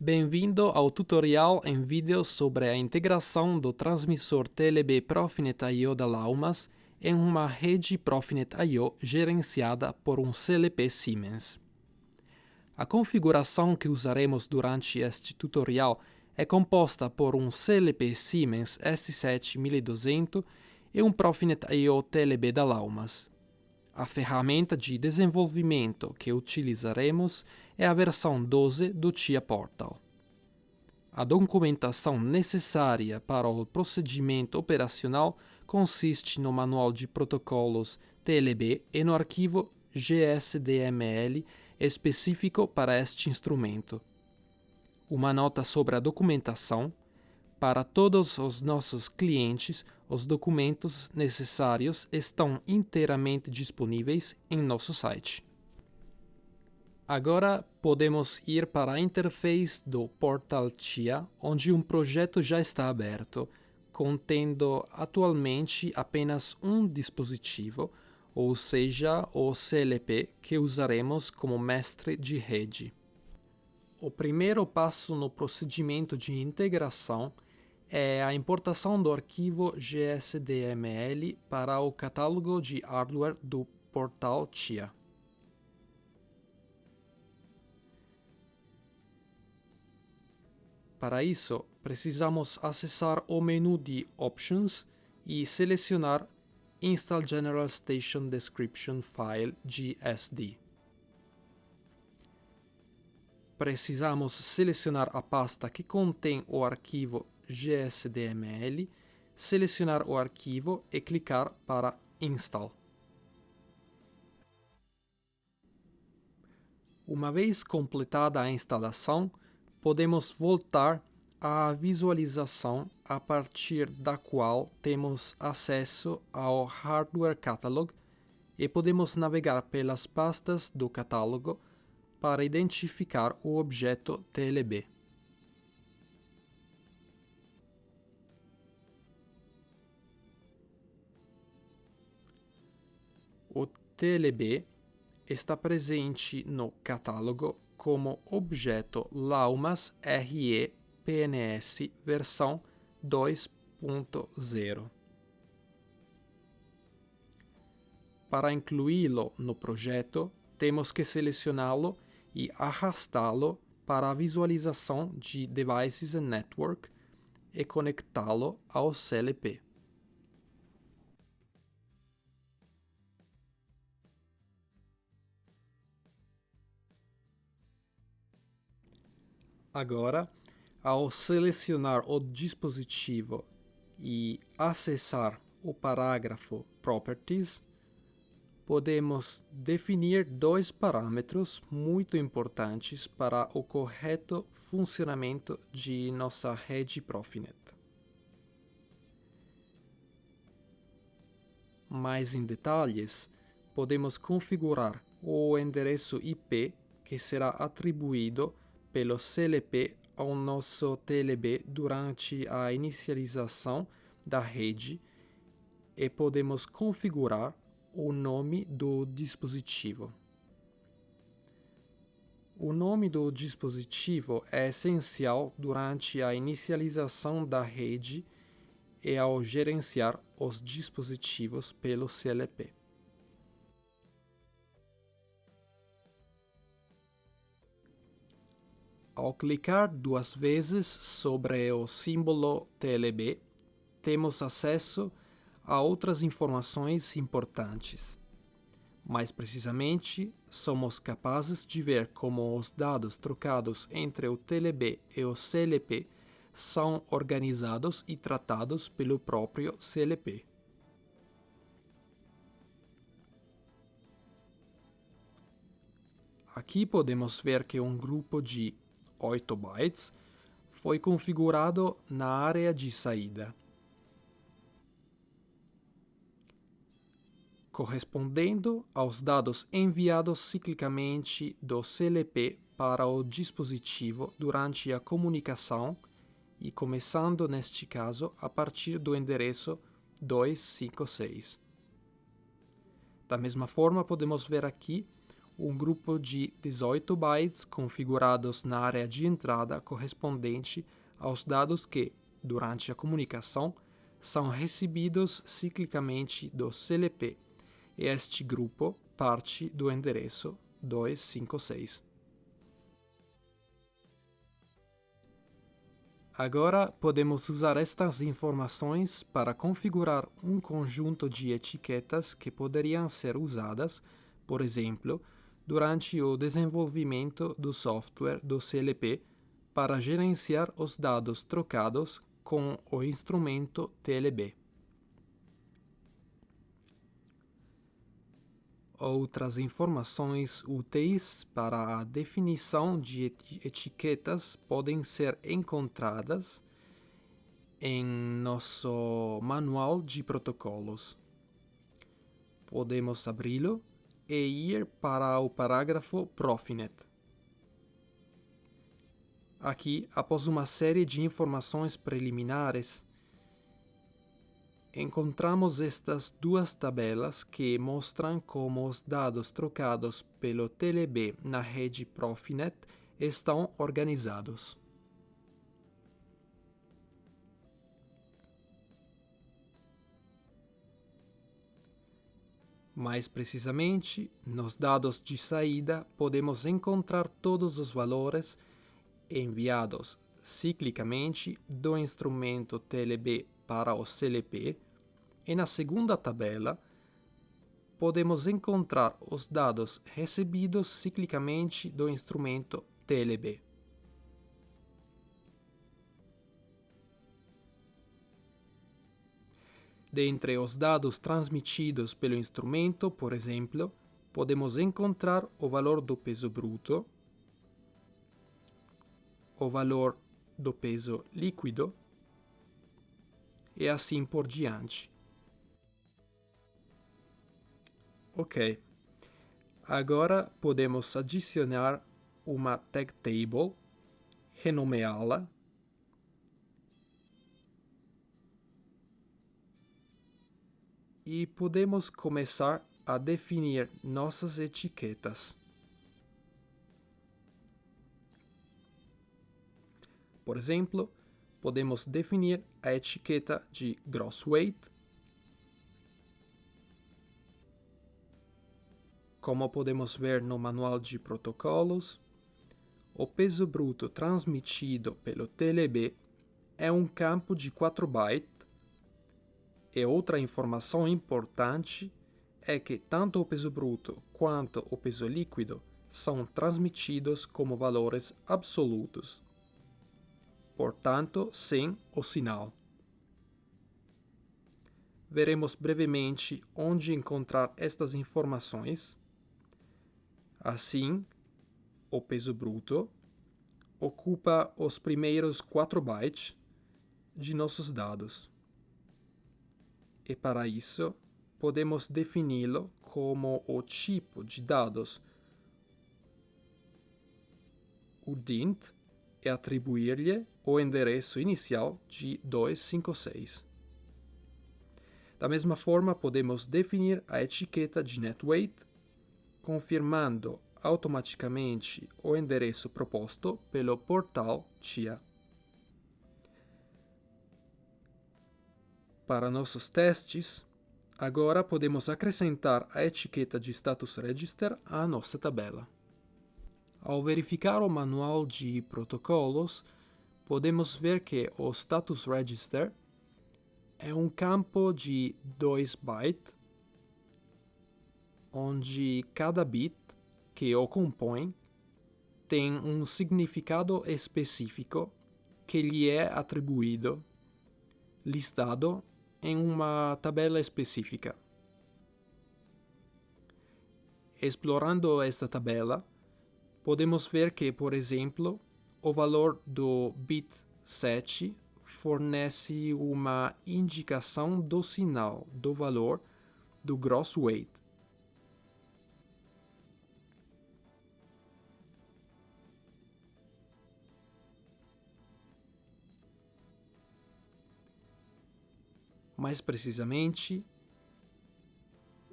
Bem-vindo ao tutorial em vídeo sobre a integração do transmissor TLB Profinet I/O da Laumas em uma rede Profinet I/O gerenciada por um CLP Siemens. A configuração que usaremos durante este tutorial é composta por um CLP Siemens S7-1200 e um Profinet I/O TLB da Laumas. A ferramenta de desenvolvimento que utilizaremos é a versão 12 do TIA Portal. A documentação necessária para o procedimento operacional consiste no manual de protocolos TLB e no arquivo GSDML específico para este instrumento. Uma nota sobre a documentação. Para todos os nossos clientes, os documentos necessários estão inteiramente disponíveis em nosso site. Agora podemos ir para a interface do Portal TIA, onde um projeto já está aberto, contendo atualmente apenas um dispositivo, ou seja, o CLP que usaremos como mestre de rede. O primeiro passo no procedimento de integração é a importação do arquivo GSDML para o catálogo de hardware do Portal TIA. Para isso, precisamos acessar o menu de Options e selecionar Install General Station Description File GSD. Precisamos selecionar a pasta que contém o arquivo GSDML, selecionar o arquivo e clicar para Install. Uma vez completada a instalação, podemos voltar à visualização a partir da qual temos acesso ao Hardware Catalog e podemos navegar pelas pastas do catálogo para identificar o objeto TLB. O TLB está presente no catálogo como objeto Laumas RE PNS versão 2.0. Para incluí-lo no projeto, temos que selecioná-lo e arrastá-lo para a visualização de Devices and Network e conectá-lo ao CLP. Agora, ao selecionar o dispositivo e acessar o parágrafo Properties, podemos definir dois parâmetros muito importantes para o correto funcionamento de nossa rede Profinet. Mais em detalhes, podemos configurar o endereço IP que será atribuído pelo CLP ao nosso TLB durante a inicialização da rede e podemos configurar o nome do dispositivo. O nome do dispositivo é essencial durante a inicialização da rede e ao gerenciar os dispositivos pelo CLP. Ao clicar duas vezes sobre o símbolo TLB, temos acesso a outras informações importantes. Mais precisamente, somos capazes de ver como os dados trocados entre o TLB e o CLP são organizados e tratados pelo próprio CLP. Aqui podemos ver que um grupo de 8 bytes foi configurado na área de saída, correspondendo aos dados enviados ciclicamente do CLP para o dispositivo durante a comunicação e começando, neste caso, a partir do endereço 256. Da mesma forma, podemos ver aqui um grupo de 18 bytes configurados na área de entrada correspondente aos dados que, durante a comunicação, são recebidos ciclicamente do CLP, e este grupo parte do endereço 256. Agora, podemos usar estas informações para configurar um conjunto de etiquetas que poderiam ser usadas, por exemplo, durante o desenvolvimento do software do CLP para gerenciar os dados trocados com o instrumento TLB. Outras informações úteis para a definição de etiquetas podem ser encontradas em nosso manual de protocolos. Podemos abri-lo e ir para o parágrafo Profinet. Aqui, após uma série de informações preliminares, encontramos estas duas tabelas que mostram como os dados trocados pelo TLB na rede Profinet estão organizados. Mais precisamente, nos dados de saída, podemos encontrar todos os valores enviados ciclicamente do instrumento TLB para o CLP, e na segunda tabela, podemos encontrar os dados recebidos ciclicamente do instrumento TLB. Dentre os dados transmitidos pelo instrumento, por exemplo, podemos encontrar o valor do peso bruto, o valor do peso líquido e assim por diante. Ok. Agora podemos adicionar uma tag table, renomeá-la e podemos começar a definir nossas etiquetas. Por exemplo, podemos definir a etiqueta de gross weight, como podemos ver no manual de protocolos. O peso bruto transmitido pelo TLB é um campo de 4 bytes, e outra informação importante é que tanto o peso bruto quanto o peso líquido são transmitidos como valores absolutos, portanto, sem o sinal. Veremos brevemente onde encontrar estas informações. Assim, o peso bruto ocupa os primeiros 4 bytes de nossos dados. E para isso, podemos defini-lo como o tipo de dados UDINT e atribuir-lhe o endereço inicial de 256. Da mesma forma, podemos definir a etiqueta de NetWeight, confirmando automaticamente o endereço proposto pelo portal TIA. Para nossos testes, agora podemos acrescentar a etiqueta de Status Register à nossa tabela. Ao verificar o manual de protocolos, podemos ver que o Status Register é um campo de 2 bytes, onde cada bit que o compõe tem um significado específico que lhe é atribuído, listado em uma tabela específica. Explorando esta tabela, podemos ver que, por exemplo, o valor do bit 7 fornece uma indicação do sinal do valor do gross weight. Mais precisamente,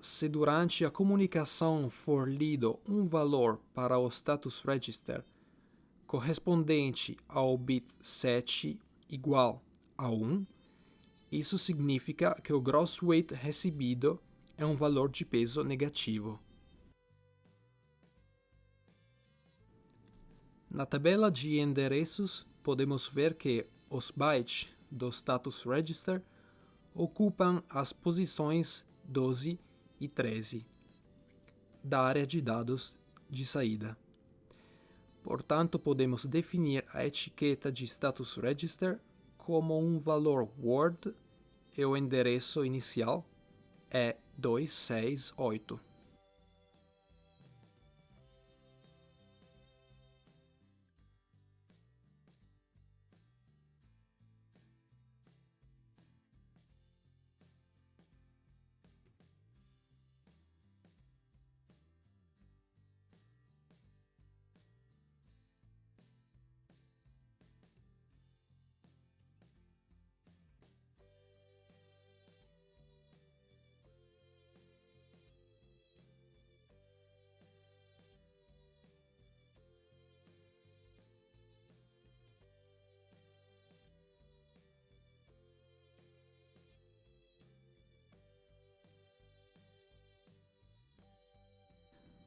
se durante a comunicação for lido um valor para o status register correspondente ao bit 7 igual a 1, isso significa que o gross weight recebido é um valor de peso negativo. Na tabela de endereços, podemos ver que os bytes do status register ocupam as posições 12 e 13 da área de dados de saída. Portanto, podemos definir a etiqueta de status register como um valor Word e o endereço inicial é 268.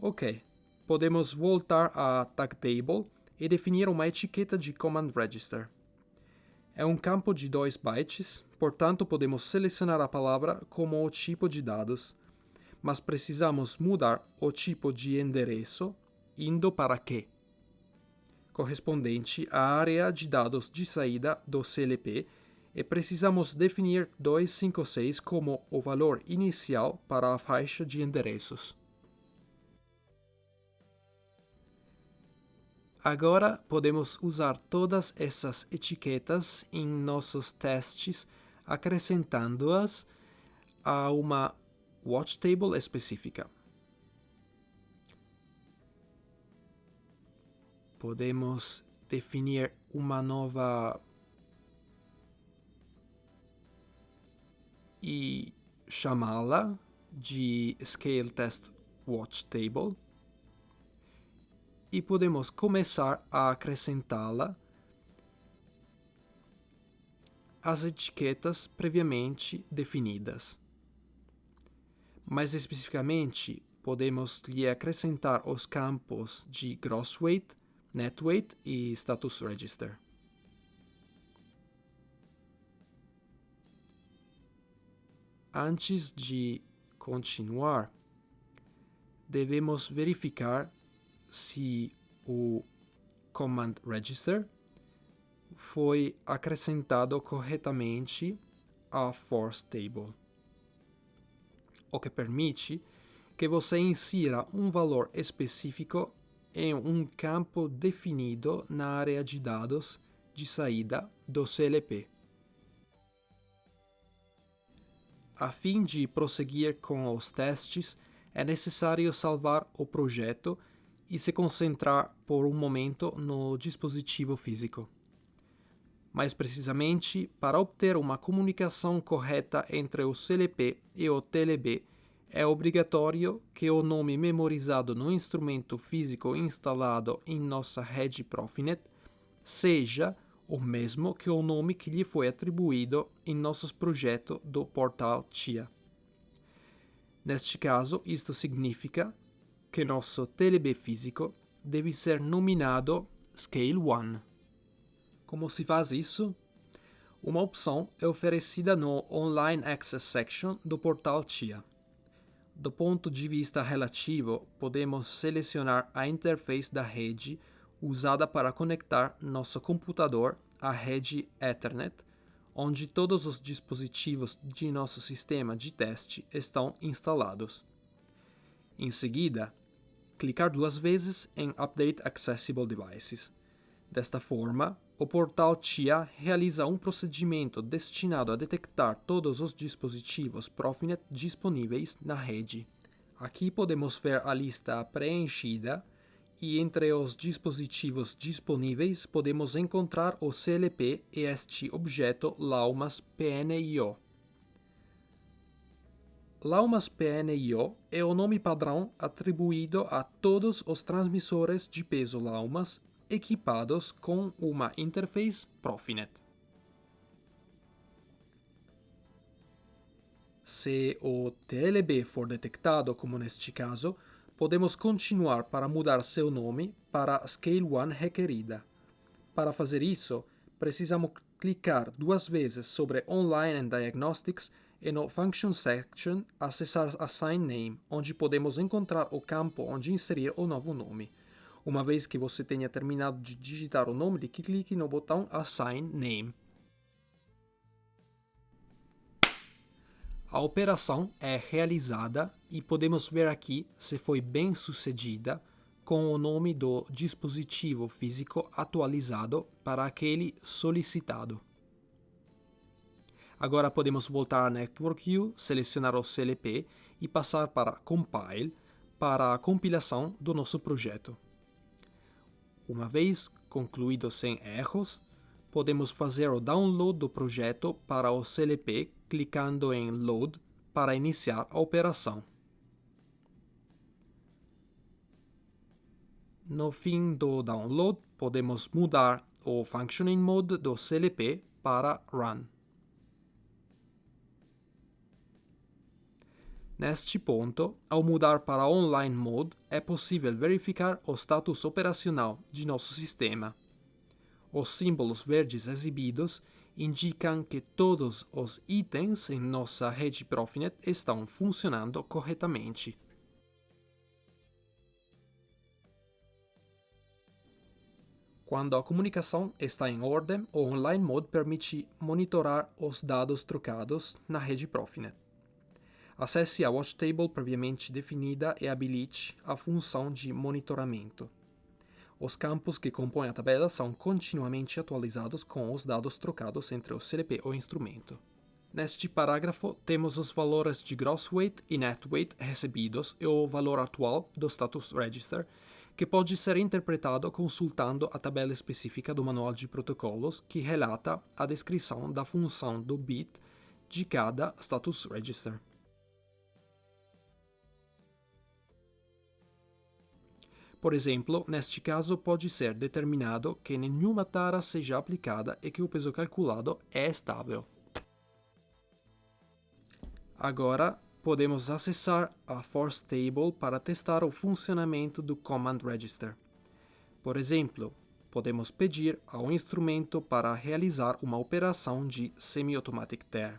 Ok, podemos voltar a TagTable e definir uma etiqueta de Command Register. É um campo de 2 bytes, portanto podemos selecionar a palavra como o tipo de dados, mas precisamos mudar o tipo de endereço indo para que, correspondente à área de dados de saída do CLP, e precisamos definir 256 como o valor inicial para a faixa de endereços. Agora podemos usar todas essas etiquetas em nossos testes, acrescentando-as a uma watch table específica. Podemos definir uma nova e chamá-la de Scale Test Watch Table. E podemos começar a acrescentá-la às etiquetas previamente definidas. Mais especificamente, podemos lhe acrescentar os campos de Gross Weight, Net Weight e Status Register. Antes de continuar, devemos verificar se o Command Register foi acrescentado corretamente à Force Table, o que permite que você insira um valor específico em um campo definido na área de dados de saída do CLP. A fim de prosseguir com os testes, é necessário salvar o projeto e se concentrar por um momento no dispositivo físico. Mais precisamente, para obter uma comunicação correta entre o CLP e o TLB, é obrigatório que o nome memorizado no instrumento físico instalado em nossa rede Profinet seja o mesmo que o nome que lhe foi atribuído em nosso projeto do portal TIA. Neste caso, isto significa que nosso TLB físico deve ser nominado Scale 1. Como se faz isso? Uma opção é oferecida no Online Access Section do portal TIA. Do ponto de vista relativo, podemos selecionar a interface da rede usada para conectar nosso computador à rede Ethernet, onde todos os dispositivos de nosso sistema de teste estão instalados. Em seguida, clicar 2 vezes em Update Accessible Devices. Desta forma, o portal TIA realiza um procedimento destinado a detectar todos os dispositivos Profinet disponíveis na rede. Aqui podemos ver a lista preenchida e entre os dispositivos disponíveis podemos encontrar o CLP e este objeto Laumas PNIO. Laumas PNIO é o nome padrão atribuído a todos os transmissores de peso Laumas equipados com uma interface Profinet. Se o TLB for detectado, como neste caso, podemos continuar para mudar seu nome para Scale 1 requerida. Para fazer isso, precisamos clicar 2 vezes sobre Online and Diagnostics e no Function Section acessar Assign Name, onde podemos encontrar o campo onde inserir o novo nome. Uma vez que você tenha terminado de digitar o nome, clique no botão Assign Name. A operação é realizada e podemos ver aqui se foi bem sucedida com o nome do dispositivo físico atualizado para aquele solicitado. Agora podemos voltar a Network View, selecionar o CLP e passar para Compile para a compilação do nosso projeto. Uma vez concluído sem erros, podemos fazer o download do projeto para o CLP clicando em Load para iniciar a operação. No fim do download, podemos mudar o Functioning Mode do CLP para Run. Neste ponto, ao mudar para Online Mode, é possível verificar o status operacional de nosso sistema. Os símbolos verdes exibidos indicam que todos os itens em nossa rede Profinet estão funcionando corretamente. Quando a comunicação está em ordem, o Online Mode permite monitorar os dados trocados na rede Profinet. Acesse a Watch Table previamente definida e habilite a função de monitoramento. Os campos que compõem a tabela são continuamente atualizados com os dados trocados entre o CLP e o instrumento. Neste parágrafo, temos os valores de Gross Weight e Net Weight recebidos e o valor atual do Status Register, que pode ser interpretado consultando a tabela específica do Manual de Protocolos, que relata a descrição da função do bit de cada Status Register. Por exemplo, neste caso pode ser determinado que nenhuma tara seja aplicada e que o peso calculado é estável. Agora, podemos acessar a Force Table para testar o funcionamento do Command Register. Por exemplo, podemos pedir ao instrumento para realizar uma operação de Semi-Automatic Tare.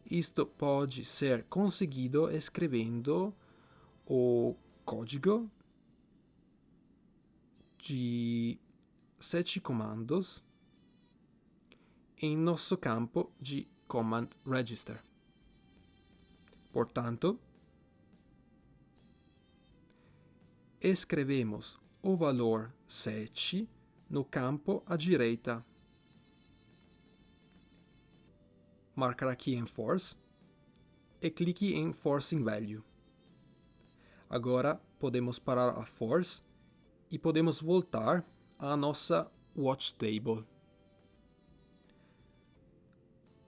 Isto pode ser conseguido escrevendo o código de 7 comandos em nosso campo de Command Register. Portanto, escrevemos o valor 7 no campo à direita. Marcar aqui em Force e clique em Forcing Value. Agora podemos parar a Force e podemos voltar à nossa Watch Table.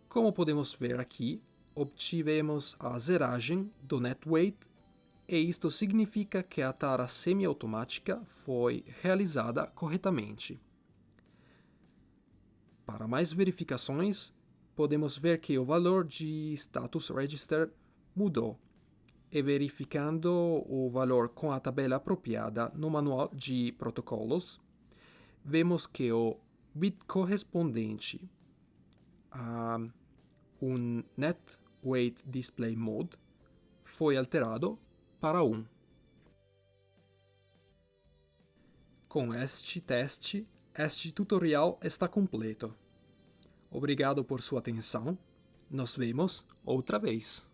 Como podemos ver aqui, obtivemos a zeragem do Net Weight e isto significa que a tara semiautomática foi realizada corretamente. Para mais verificações, podemos ver que o valor de Status Register mudou. E verificando o valor com a tabela apropriada no Manual de Protocolos, vemos que o bit correspondente a um Net Weight Display Mode foi alterado para 1. Com este teste, este tutorial está completo. Obrigado por sua atenção. Nos vemos outra vez.